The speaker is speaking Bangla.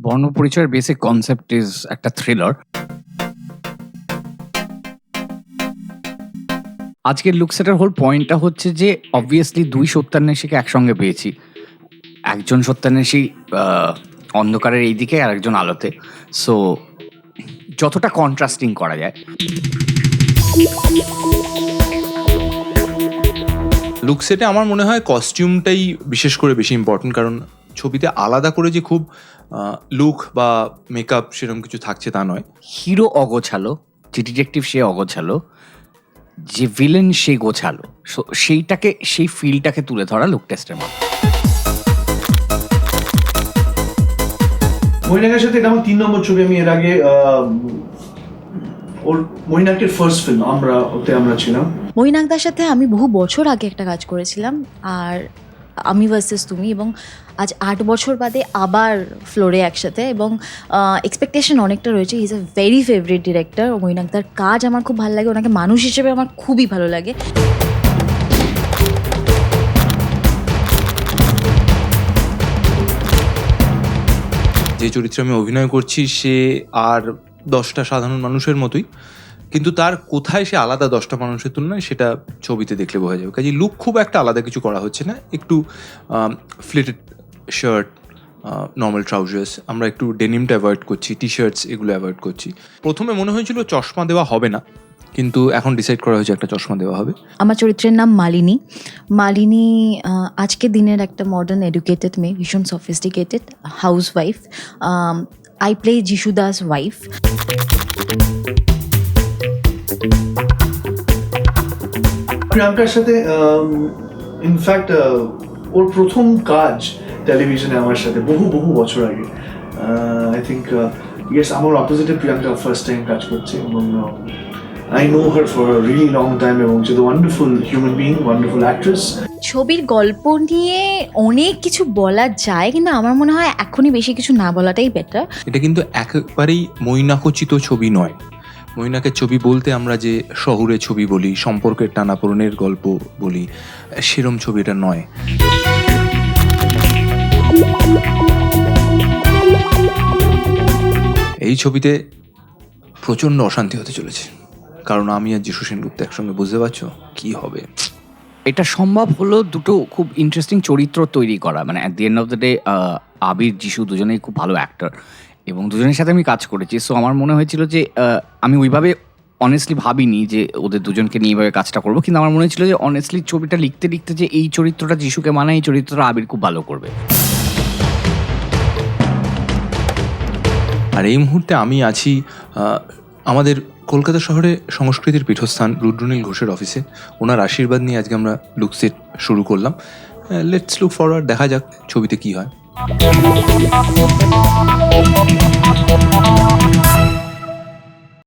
বর্ণপরিচয়ের বেসিক কনসেপ্ট ইজ একটা থ্রিলার। আজকের লুকসেটের হোল পয়েন্টটা হচ্ছে যে অবভিয়াসলি ২ সত্যান্বেষীকে একসঙ্গে পেয়েছি। একজন সত্যান্বেষী অন্ধকারের এই দিকে আর একজন আলোতে। সো যতটা কন্ট্রাস্টিং করা যায়। লুকসেটে আমার মনে হয় কস্টিউমটাই বিশেষ করে বেশি ইম্পর্টেন্ট, কারণ ছবিতে আলাদা করে যে খুব লুক বা মেকআপ সেরকম কিছু থাকছে তা নয়। হিরো অগোছালো, যে ডিটেকটিভ সে অগোছালো, যে ভিলেন সে গোছালো। সো সেই ফিলটাকে তুলে ধরা লুক টেস্টের মধ্যে। মৈনাকের সাথে এটা আমার ৩ নম্বর ছবি। আমি এর আগে ওর মৈনাকের ফার্স্ট ফিল্ম আমরা ছিলাম। মৈনাকদার সাথে আমি বহু বছর আগে একটা কাজ করেছিলাম, আর আমি ভার্সেস তুমি, এবং আজ ৮ বছর বাদে আবার ফ্লোরে একসাথে, এবং এক্সপেকটেশন অনেকটা রয়েছে। Is a very favourite director. মৈনাকদার কাজ আমার খুব ভালো লাগে, ওনাকে মানুষ হিসেবে আমার খুবই ভালো লাগে। যে চরিত্রে আমি অভিনয় করছি সে আর 10টা সাধারণ মানুষের মতোই, কিন্তু তার কোথায় সে আলাদা 10টা মানুষের তুলনায় সেটা ছবিতে দেখলে বোঝা যাবে। কাজে লুক খুব একটা আলাদা কিছু করা হচ্ছে না। একটু ফ্লিটেড শার্ট, নর্মাল ট্রাউজার্স, আমরা একটু ডেনিমটা অ্যাভয়েড করছি, টি শার্টস এগুলো অ্যাভয়েড করছি। প্রথমে মনে হয়েছিল চশমা দেওয়া হবে না, কিন্তু এখন ডিসাইড করা হয়েছে একটা চশমা দেওয়া হবে। আমার চরিত্রের নাম মালিনী। মালিনী আজকের দিনের একটা মডার্ন এডুকেটেড মেয়ে, ভীষণ sophisticated house wife. I play যিশু দাস ওয়াইফ। প্রিয়াঙ্কার সাথে ইনফ্যাক্ট ওর প্রথম কাজ টেলিভিশনে আমার সাথে বহু বছর আগে। আই থিঙ্ক ইয়েস, আমার অপোজিটে প্রিয়াঙ্কা ফার্স্ট টাইম কাজ করছে, এবং I know her for a really long time, এবং she's a wonderful human being, wonderful actress. ছবির গল্প নিয়ে অনেক কিছু বলা যায়, কিন্তু আমার মনে হয় এখনই বেশি কিছু না বলাটাই বেটার। এটা কিন্তু একেবারেই মৈনাকোচিত ছবি নয়। মৈনাকের ছবি বলতে আমরা যে শহুরে ছবি বলি, সম্পর্কের টানাপোড়েনের গল্প বলি, সেরম ছবি এটা নয়। এই ছবিতে প্রচণ্ড অশান্তি হতে চলেছে, কারণ আমি আর যিশু সেনগুপ্ত একসঙ্গে, বুঝতে পারছো কি হবে। এটা সম্ভব হলো দুটো খুব ইন্টারেস্টিং চরিত্র তৈরি করা। মানে at the end of the day Abir, Jishu দুজনেই খুব ভালো অ্যাক্টর, এবং দুজনের সাথে আমি কাজ করেছি। সো আমার মনে হয়েছিল যে আমি ওইভাবে অনেস্টলি ভাবিনি যে ওদের দুজনকে নিয়ে এইভাবে কাজটা করবো, কিন্তু আমার মনে হয়েছিল যে অনেস্টলি ছবিটা লিখতে যে এই চরিত্রটা যিশুকে মানায়, এই চরিত্রটা আবির খুব ভালো করবে। আর এই মুহূর্তে আমি আছি আমাদের কলকাতা শহরে সংস্কৃতির পীঠস্থান রুদ্রনীল ঘোষের অফিসে। ওনার আশীর্বাদ নিয়ে আজকে আমরা লুকসেট শুরু করলাম। লেটস লুক ফরওয়ার্ড, দেখা যাক ছবিতে কি হয়।